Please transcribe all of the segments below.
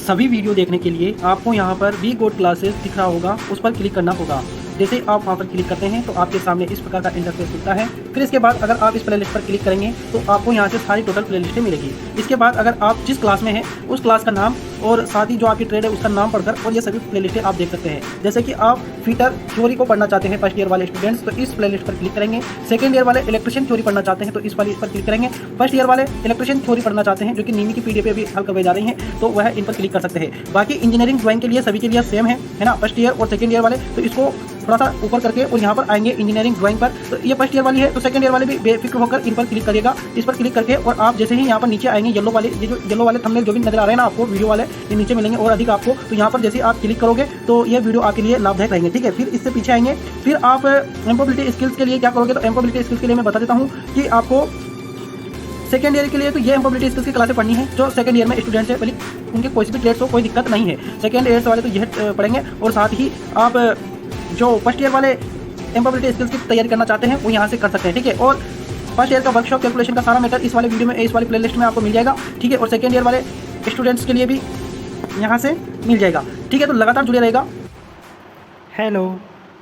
सभी वीडियो देखने के लिए आपको यहाँ पर वी गोड क्लासेस दिख रहा होगा, उस पर क्लिक करना होगा। जैसे आप वहाँ पर क्लिक करते हैं तो आपके सामने इस प्रकार का इंटरफेस दिखता है। फिर इसके बाद अगर आप इस प्लेलिस्ट पर क्लिक करेंगे तो आपको यहाँ से सारी टोटल प्लेलिस्टें मिलेगी। इसके बाद अगर आप जिस क्लास में हैं उस क्लास का नाम और साथ ही जो आपकी ट्रेड है उसका नाम पढ़कर और ये सभी प्लेलिस्टें आप देख सकते हैं। जैसे कि आप फिटर थ्योरी को पढ़ना चाहते हैं फर्स्ट ईयर वाले स्टूडेंट्स तो इस प्लेलिस्ट पर क्लिक करेंगे। सेकंड ईयर वाले इलेक्ट्रिशियन थ्योरी पढ़ना चाहते हैं तो इस वाली पर क्लिक करेंगे। फर्स्ट ईयर वाले इलेक्ट्रिशियन थ्योरी पढ़ना चाहते हैं जो कि नीमी की पीडीएफ भी हल करवाई जा रही हैं तो वह इन पर क्लिक कर सकते हैं। बाकी इंजीनियरिंग ड्राइंग के लिए सभी के लिए सेम है ना, फर्स्ट ईयर और सेकंड ईयर वाले तो इसको थोड़ा सा ऊपर करके और यहाँ पर आएंगे इंजीनियरिंग ड्राइंग पर। तो ये फर्स्ट ईयर वाली है तो सेकंड ईयर वाले भी बेफिक्र होकर इन पर क्लिक करिएगा। इस पर क्लिक करके और आप जैसे ही यहाँ पर नीचे आएंगे येलो वाले, ये जो येलो वाले थंबनेल जो भी नजर आ रहे हैं ना आपको वीडियो वाले, ये नीचे मिलेंगे और अधिक आपको। तो यहाँ पर जैसे आप क्लिक करोगे तो ये वीडियो आपके लिए लाभदायक रहेंगे, ठीक है। फिर इससे पीछे आएंगे, फिर आप एम्प्लॉयबिलिटी स्किल्स के लिए क्या करोगे तो एम्प्लॉयबिलिटी स्किल्स के लिए मैं बता देता हूँ कि आपको सेकेंड ईयर के लिए तो ये एम्प्लॉयबिलिटी स्किल्स की क्लासें पढ़नी है। जो सेकंड ईयर में स्टूडेंट्स है, उनके कोई भी ट्रेड्स हो कोई दिक्कत नहीं है, सेकंड ईयर वाले तो यह पढ़ेंगे। और साथ ही आप जो फर्स्ट ईयर वाले एम्प्लॉयबिलिटी स्किल्स की तैयारी करना चाहते हैं वो यहाँ से कर सकते हैं, ठीक है। और फर्स्ट ईयर का वर्कशॉप कैलकुलेशन का सारा मैटर इस वाले वीडियो में, इस वाली प्लेलिस्ट में आपको मिल जाएगा, ठीक है। और सेकंड ईयर वाले स्टूडेंट्स के लिए भी यहाँ से मिल जाएगा, ठीक है। तो लगातार जुड़े रहेगा। हेलो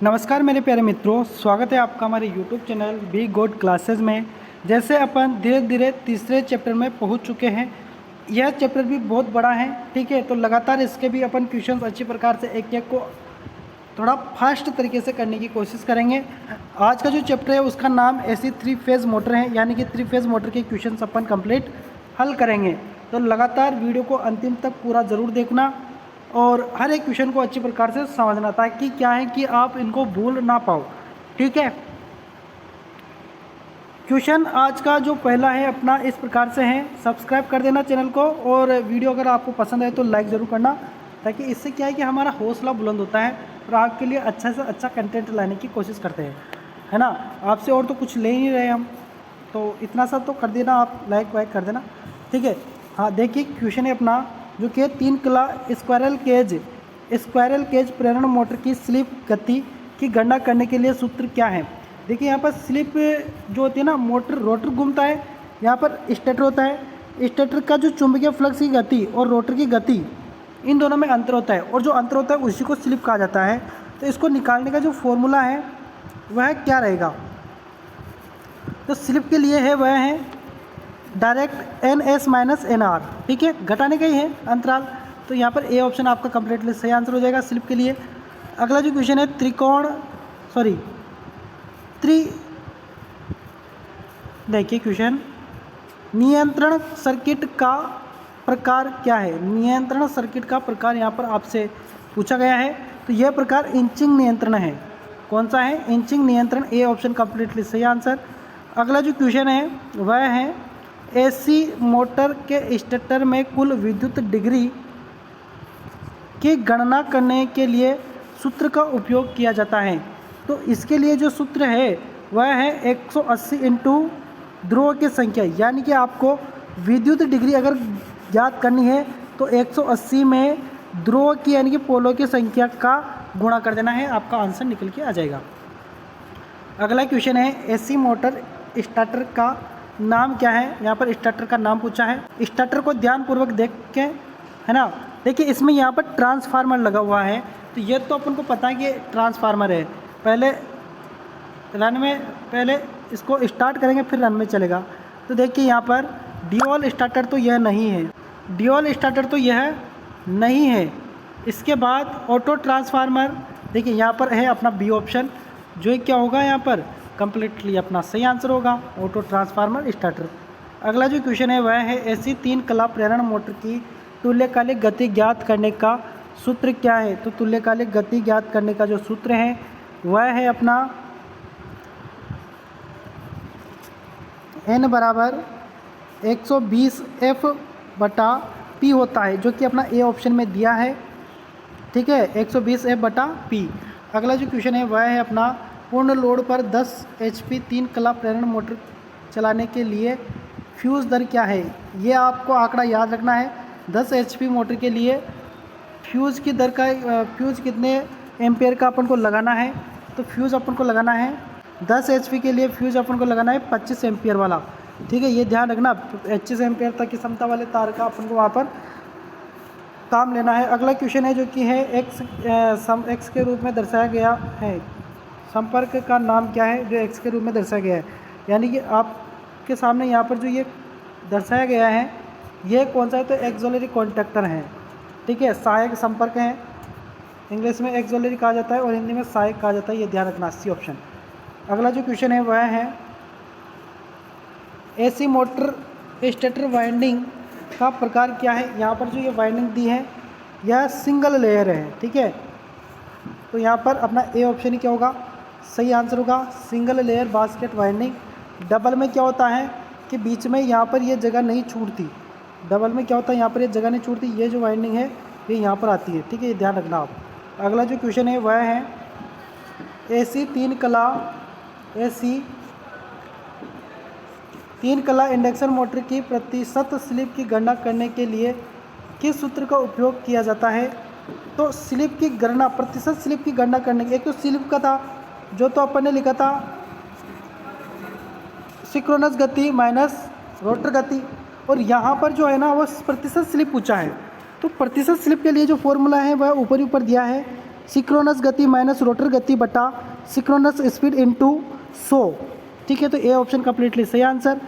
नमस्कार मेरे प्यारे मित्रों, स्वागत है आपका हमारे यूट्यूब चैनल वी गोड क्लासेस में। जैसे अपन धीरे धीरे तीसरे चैप्टर में पहुंच चुके हैं, यह चैप्टर भी बहुत बड़ा है, ठीक है। तो लगातार इसके भी अपन क्वेश्चंस अच्छी प्रकार से एक एक को थोड़ा फास्ट तरीके से करने की कोशिश करेंगे। आज का जो चैप्टर है उसका नाम एसी 3 फेज़ मोटर है, यानी कि 3 फेज़ मोटर के क्वेश्चंस अपन कंप्लीट हल करेंगे। तो लगातार वीडियो को अंतिम तक पूरा ज़रूर देखना और हर एक क्वेश्चन को अच्छी प्रकार से समझना ताकि क्या है कि आप इनको भूल ना पाओ, ठीक है। क्वेश्चन आज का जो पहला है अपना इस प्रकार से है, सब्सक्राइब कर देना चैनल को और वीडियो अगर आपको पसंद है तो लाइक ज़रूर करना, ताकि इससे क्या है कि हमारा हौसला बुलंद होता है और आपके लिए अच्छा से अच्छा कंटेंट लाने की कोशिश करते हैं, है ना। आपसे और तो कुछ ले ही नहीं रहे हम, तो इतना सा तो कर देना, आप लाइक वाइक कर देना, ठीक है। हाँ देखिए क्वेश्चन है अपना जो कि 3 कला स्क्वायरल केज प्रेरण मोटर की स्लिप गति की गणना करने के लिए सूत्र क्या है। देखिए यहाँ पर स्लिप जो होती है ना, मोटर रोटर घूमता है, यहाँ पर स्टेटर होता है। स्टेटर का जो चुंबकीय फ्लक्स की गति और रोटर की गति इन दोनों में अंतर होता है और जो अंतर होता है उसी को स्लिप कहा जाता है। तो इसको निकालने का जो फॉर्मूला है वह क्या रहेगा, तो स्लिप के लिए है वह है डायरेक्ट NS - NR, ठीक है, घटाने का ही है अंतराल। तो यहाँ पर ए ऑप्शन आपका कंप्लीटली सही आंसर हो जाएगा स्लिप के लिए। अगला जो क्वेश्चन है देखिए क्वेश्चन, नियंत्रण सर्किट का प्रकार क्या है। नियंत्रण सर्किट का प्रकार यहाँ पर आपसे पूछा गया है, तो यह प्रकार इंचिंग नियंत्रण है। कौन सा है, इंचिंग नियंत्रण, ए ऑप्शन कंप्लीटली सही आंसर। अगला जो क्वेश्चन है वह है एसी मोटर के स्टेटर में कुल विद्युत डिग्री की गणना करने के लिए सूत्र का उपयोग किया जाता है। तो इसके लिए जो सूत्र है वह है 180 इंटू ध्रुव की संख्या, यानी कि आपको विद्युत डिग्री अगर याद करनी है तो 180 में ध्रुव की यानी कि पोलों की संख्या का गुणा कर देना है, आपका आंसर निकल के आ जाएगा। अगला क्वेश्चन है एसी मोटर स्टार्टर का नाम क्या है। यहाँ पर स्टार्टर का नाम पूछा है, स्टार्टर को ध्यानपूर्वक देख के, है ना। देखिए इसमें यहाँ पर ट्रांसफार्मर लगा हुआ है, तो ये तो अपन को पता है कि ट्रांसफार्मर है। पहले इसको स्टार्ट करेंगे फिर रन में चलेगा। तो देखिए यहाँ पर ड्यूअल स्टार्टर तो यह नहीं है, ड्यूअल स्टार्टर तो यह नहीं है। इसके बाद ऑटो ट्रांसफार्मर, देखिए यहाँ पर है अपना बी ऑप्शन, जो क्या होगा यहाँ पर कंप्लीटली अपना सही आंसर होगा, ऑटो ट्रांसफार्मर स्टार्टर। अगला जो क्वेश्चन है वह है ऐसी 3 कला प्रेरण मोटर की तुल्यकालिक गति ज्ञात करने का सूत्र क्या है। तो तुल्यकालिक गति ज्ञात करने का जो सूत्र है वह है अपना N बराबर 120 F/P होता है, जो कि अपना ए ऑप्शन में दिया है, ठीक है, 120 F/P। अगला जो क्वेश्चन है वह है अपना पूर्ण लोड पर 10 HP 3 कला प्रेरण मोटर चलाने के लिए फ्यूज़ दर क्या है। ये आपको आंकड़ा याद रखना है, 10 HP मोटर के लिए फ्यूज़ की दर का, फ्यूज़ कितने एम्पेयर का अपन को लगाना है। तो फ्यूज़ अपन को लगाना है 10 HP के लिए फ्यूज़ अपन को लगाना है 25 एम्पियर वाला, ठीक है, ये ध्यान रखना। 25 एम्पियर तक की क्षमता वाले तार का अपन को वहाँ पर काम लेना है। अगला क्वेश्चन है जो कि है एक्स के रूप में दर्शाया गया है, संपर्क का नाम क्या है जो एक्स के रूप में दर्शाया गया है। यानी कि आपके सामने यहाँ पर जो ये दर्शाया गया है ये कौन सा है, तो एक्सोलरी कॉन्टैक्टर है, ठीक है, सहायक संपर्क है। इंग्लिश में एक्सोलरी कहा जाता है और हिंदी में सहायक कहा जाता है, ये ध्यान रखना, सी ऑप्शन। अगला जो क्वेश्चन है वह है एसी मोटर स्टेटर वाइंडिंग का प्रकार क्या है। यहाँ पर जो ये वाइंडिंग दी है यह सिंगल लेयर है, ठीक है। तो यहाँ पर अपना ए ऑप्शन ही क्या होगा, सही आंसर होगा, single layer basket winding. Double में क्या होता है कि बीच में यहाँ पर ये जगह नहीं छूटती, डबल में क्या होता है यहाँ पर ये जगह नहीं छूटती, ये जो वाइंडिंग है ये यहाँ पर आती है, ठीक है, ये ध्यान रखना आप। अगला जो क्वेश्चन है वह है एसी तीन कला इंडक्शन मोटर की प्रतिशत स्लिप की गणना करने के लिए किस सूत्र का उपयोग किया जाता है। तो स्लिप की गणना, प्रतिशत स्लिप की गणना करने के, एक तो स्लिप का था जो तो अपन ने लिखा था सिंक्रोनस गति माइनस रोटर गति, और यहाँ पर जो है ना वो प्रतिशत स्लिप पूछा है। तो प्रतिशत स्लिप के लिए जो फॉर्मूला है वह ऊपर ही ऊपर दिया है, सिंक्रोनस गति माइनस रोटर गति बटा सिंक्रोनस स्पीड इनटू 100, ठीक है। तो ए ऑप्शन कंप्लीटली सही आंसर।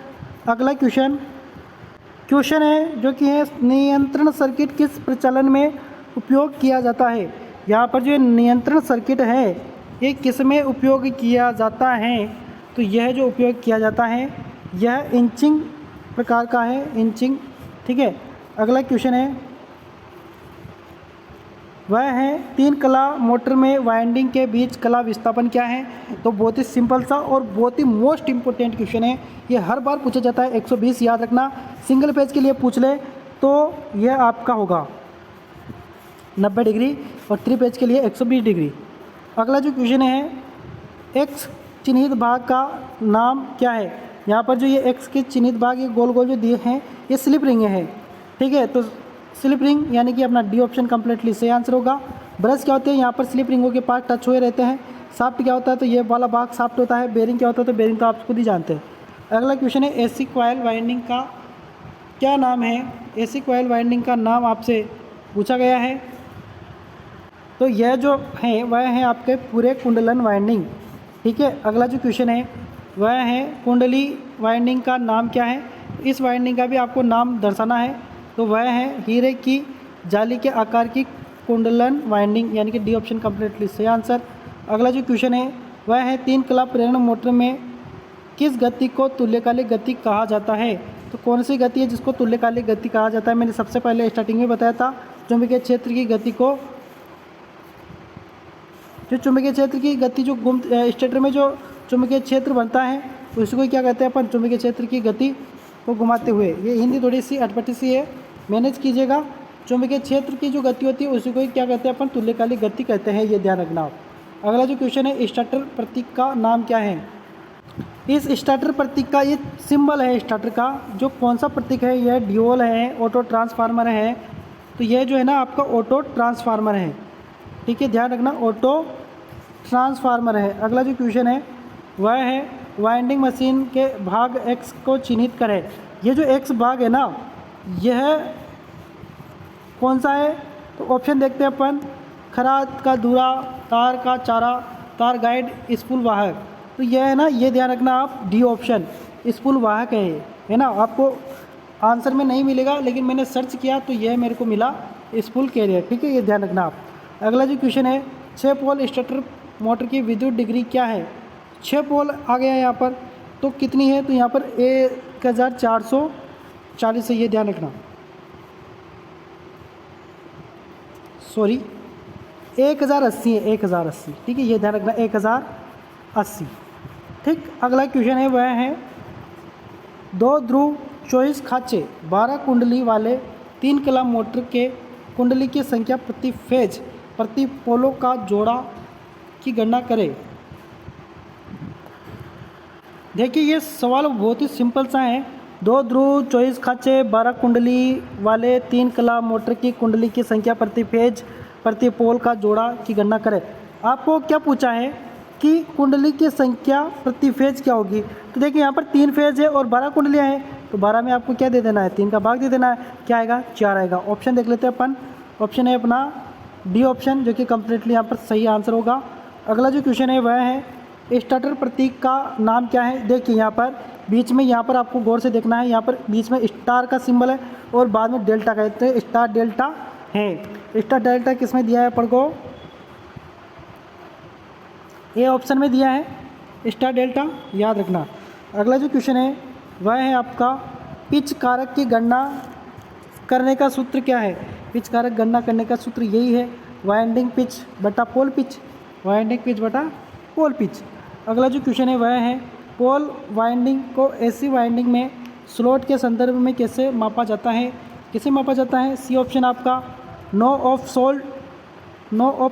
अगला क्वेश्चन है जो कि है नियंत्रण सर्किट किस प्रचलन में उपयोग किया जाता है। यहाँ पर जो नियंत्रण सर्किट है ये किस में उपयोग किया जाता है, तो यह जो उपयोग किया जाता है यह इंचिंग प्रकार का है, इंचिंग, ठीक है। अगला क्वेश्चन है वह है तीन कला मोटर में वाइंडिंग के बीच कला विस्थापन क्या है। तो बहुत ही सिंपल सा और बहुत ही मोस्ट इंपॉर्टेंट क्वेश्चन है, ये हर बार पूछा जाता है। 120 याद रखना, सिंगल पेज के लिए पूछ ले तो यह आपका होगा 90 डिग्री और 3 पेज के लिए 120 डिग्री। अगला जो क्वेश्चन है एक्स चिन्हित भाग का नाम क्या है। यहाँ पर जो ये एक्स के चिन्हित भाग ये गोल गोल जो दिए हैं ये स्लिप रिंग है, ठीक है। तो स्लिप रिंग यानी कि अपना डी ऑप्शन कंप्लीटली सही आंसर होगा। ब्रश क्या होते हैं, यहाँ पर स्लिप रिंगों के पास टच हुए रहते हैं। साफ्ट क्या होता है, तो ये वाला भाग साफ्ट होता है। बेरिंग क्या होता है, तो बेरिंग तो आप खुद ही जानते हैं। अगला क्वेश्चन है एसी कॉइल वाइंडिंग का क्या नाम है। एसी कॉइल वाइंडिंग का नाम आपसे पूछा गया है, तो यह जो है वह है आपके पूरे कुंडलन वाइंडिंग, ठीक है। अगला जो क्वेश्चन है वह है कुंडली वाइंडिंग का नाम क्या है। इस वाइंडिंग का भी आपको नाम दर्शाना है, तो वह है हीरे की जाली के आकार की कुंडलन वाइंडिंग, यानी कि डी ऑप्शन कंप्लीटली सही आंसर। अगला जो क्वेश्चन है वह है तीन कला प्रेरण मोटर में किस गति को तुल्यकालिक गति कहा जाता है। तो कौन सी गति है जिसको तुल्यकालिक गति कहा जाता है। मैंने सबसे पहले स्टार्टिंग में बताया था चुंबकीय क्षेत्र की गति को, जो चुंबकीय क्षेत्र की गति जो स्टेटर में जो चुंबकीय क्षेत्र बनता है उसको क्या कहते हैं अपन, चुंबकीय क्षेत्र की गति को घुमाते हुए। ये हिंदी थोड़ी सी अटपटी सी है, मैनेज कीजिएगा। चुंबकीय क्षेत्र की जो गति होती है उसी को क्या कहते हैं अपन, तुल्यकालिक गति कहते हैं, ये ध्यान रखना आप। अगला जो क्वेश्चन है स्टार्टर प्रतीक का नाम क्या है। इस स्टार्टर प्रतीक का ये सिंबल है स्टार्टर का, जो कौन सा प्रतीक है, यह ड्यूल है, ऑटो ट्रांसफार्मर है। तो यह जो है ना आपका ऑटो ट्रांसफार्मर है, ठीक है, ध्यान रखना, ऑटो ट्रांसफार्मर है। अगला जो क्वेश्चन है वह है वाइंडिंग मशीन के भाग एक्स को चिन्हित करें। ये जो एक्स भाग है ना यह कौन सा है, तो ऑप्शन देखते हैं अपन, खराद का धुरा, तार का चारा, तार गाइड, स्पूल वाहक। तो यह है ना, ये ध्यान रखना आप, डी ऑप्शन स्पूल वाहक है ये, है ना। आपको आंसर में नहीं मिलेगा लेकिन मैंने सर्च किया तो यह मेरे को मिला स्पूल कैरियर, ठीक है, ये ध्यान रखना आप। अगला जो क्वेश्चन है 6 पोल स्टार्टर मोटर की विद्युत डिग्री क्या है। 6 पोल आ गया यहाँ पर, तो कितनी है, तो यहाँ पर 1440 है, ये ध्यान रखना, सॉरी 1080 है, 1080, ठीक है, ये ध्यान रखना 1080, ठीक। अगला क्वेश्चन है वह है 2 ध्रुव 24 खाँचे 12 कुंडली वाले 3 कला मोटर के कुंडली की संख्या प्रति फेज प्रति पोलों का जोड़ा की गणना करें। देखिए ये सवाल बहुत ही सिंपल सा है। 2 ध्रुव 24 खाँचे 12 कुंडली वाले 3 कला मोटर की कुंडली की संख्या प्रति फेज प्रति पोल का जोड़ा की गणना करें। आपको क्या पूछा है कि कुंडली की संख्या प्रति फेज क्या होगी। तो देखिए यहाँ पर 3 फेज है और 12 कुंडलियाँ हैं, तो 12 में आपको क्या दे देना है, 3 का भाग दे देना है, क्या आएगा, 4 आएगा। ऑप्शन देख लेते हैं अपन, ऑप्शन है अपना डी ऑप्शन, जो कि कम्प्लीटली यहाँ पर सही आंसर होगा। अगला जो क्वेश्चन है वह है स्टार्टर प्रतीक का नाम क्या है। देखिए यहाँ पर बीच में, यहाँ पर आपको गौर से देखना है, यहाँ पर बीच में स्टार का सिंबल है और बाद में डेल्टा का है, तो स्टार डेल्टा है। स्टार डेल्टा किस में दिया है अपन को, ए ऑप्शन में दिया है स्टार डेल्टा, याद रखना। अगला जो क्वेश्चन है वह है आपका पिच कारक की गणना करने का सूत्र क्या है। पिच कारक गणना करने का सूत्र यही है, वाइंडिंग पिच बटा पोल पिच, वाइंडिंग पिच बटा पोल पिच। अगला जो क्वेश्चन है वह है पोल वाइंडिंग को एसी वाइंडिंग में स्लॉट के संदर्भ में कैसे मापा जाता है, कैसे मापा जाता है। सी ऑप्शन आपका no of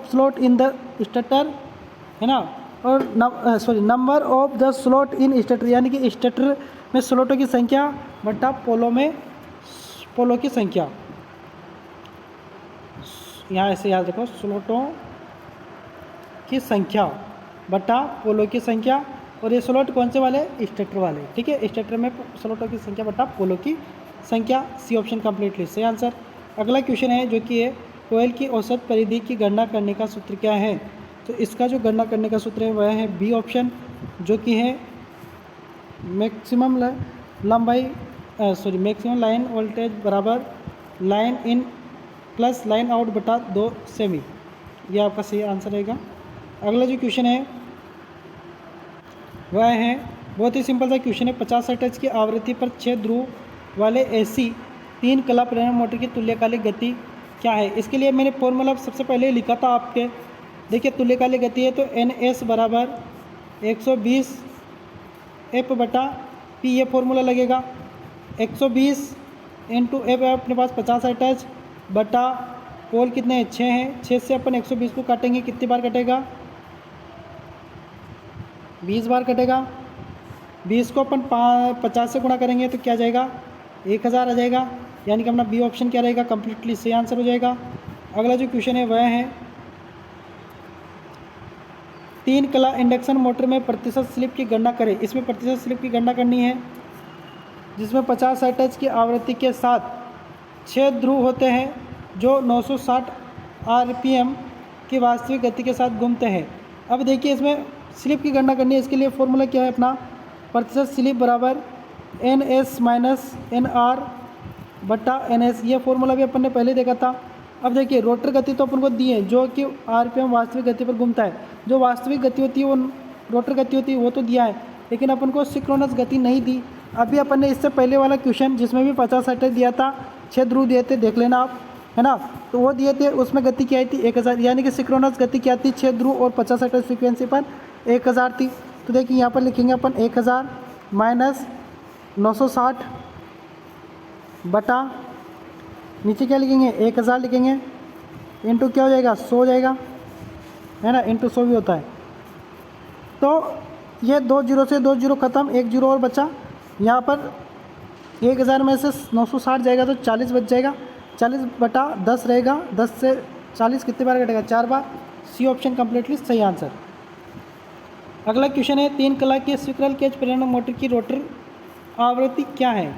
slot in the starter, है ना, और number of the slot in starter, यानी कि स्टार्टर में स्लॉटों की संख्या बटा पोलों की संख्या। यहाँ ऐसे याद रखो, स्लॉटों की संख्या बटा पोलों की संख्या, और ये स्लॉट कौन से वाले, स्टार्टर वाले, ठीक है। स्टार्टर में स्लॉटों की संख्या बटा पोलों की संख्या। सी ऑप्शन कम्प्लीटली सही आंसर। अगला क्वेश्चन है जो कि है कोयल की औसत परिधि की गणना करने का सूत्र क्या है। तो इसका जो गणना करने का सूत्र है वह है बी ऑप्शन, जो कि है मैक्सिमम मैक्सिमम लाइन वोल्टेज बराबर line in plus line out बटा 2 सेमी, ये आपका सही आंसर रहेगा। अगला जो क्वेश्चन है वह है बहुत ही सिंपल सा क्वेश्चन है, 50 हर्ट्ज की आवृत्ति पर 6 ध्रुव वाले एसी 3 कला प्रेरण मोटर की तुल्यकालिक गति क्या है। इसके लिए मैंने फॉर्मूला सबसे पहले लिखा था आपके, देखिए तुल्यकालिक गति है तो NS बराबर 120 F बटा P, ये फॉर्मूला लगेगा। 120 इंटू F अपने पास 50 हर्ट्ज बटा पोल कितने हैं, 6 हैं, 6 से अपन 120 को काटेंगे, कितनी बार कटेगा, 20 बार कटेगा। 20 को अपन 50 से गुणा करेंगे तो क्या जाएगा, 1000 आ जाएगा, यानी कि अपना बी ऑप्शन क्या रहेगा, कम्प्लीटली सही आंसर हो जाएगा। अगला जो क्वेश्चन है वह है 3 कला इंडक्शन मोटर में प्रतिशत स्लिप की गणना करें। इसमें प्रतिशत स्लिप की गणना करनी है जिसमें 50 हर्ट्ज की आवृत्ति के साथ 6 ध्रुव होते हैं जो 960 RPM की वास्तविक गति के साथ घूमते हैं। अब देखिए इसमें स्लिप की गणना करनी है, इसके लिए फॉर्मूला क्या है अपना, प्रतिशत स्लिप बराबर NS माइनस NR बटा NS, ये फॉर्मूला भी अपन ने पहले देखा था। अब देखिए रोटर गति तो अपन को दी है जो कि RPM वास्तविक गति पर घूमता है, जो वास्तविक गति होती है वो रोटर गति होती है वो तो दिया है, लेकिन अपन को सिंक्रोनस गति नहीं दी। अभी अपन ने इससे पहले वाला क्वेश्चन जिसमें भी 50 हर्ट्ज दिया था, 6 ध्रुव दिए थे, देख लेना आप, है ना, तो वो दिए थे, उसमें गति क्या आई थी 1000, यानी कि सिंक्रोनस गति क्या थी, 6 ध्रुव और 50 हर्ट्ज फ्रीक्वेंसी पर 1000 थी। तो देखिए यहाँ पर लिखेंगे अपन 1000 माइनस 960 बटा नीचे क्या लिखेंगे 1000 लिखेंगे, इंटू क्या हो जाएगा 100 हो जाएगा, है ना, इंटू 100 भी होता है। तो ये 2 जीरो से 2 जीरो ख़त्म, 1 जीरो और बचा। यहाँ पर 1000 में से 960 जाएगा तो 40 बच जाएगा, 40 बटा 10 रहेगा, 10 से 40 कितनी बार कटेगा, 4 बार। सी ऑप्शन कम्प्लीटली सही आंसर। अगला क्वेश्चन है 3 कला के स्क्विरल केज प्रेरण मोटर की रोटर आवृत्ति क्या है।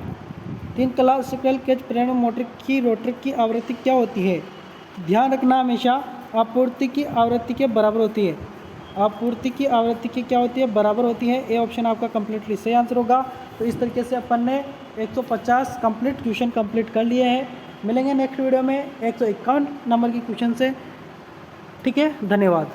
3 कला स्क्विरल केज प्रेरण मोटर की रोटर की आवृत्ति क्या होती है। ध्यान रखना हमेशा आपूर्ति की आवृत्ति के बराबर होती है, आपूर्ति की आवृत्ति की क्या होती है, बराबर होती है। ए ऑप्शन आपका कम्प्लीटली सही आंसर होगा। तो इस तरीके से अपन ने 150 कंप्लीट क्वेश्चन कंप्लीट कर लिए हैं। मिलेंगे नेक्स्ट वीडियो में 151 नंबर की क्वेश्चन से। ठीक है, धन्यवाद।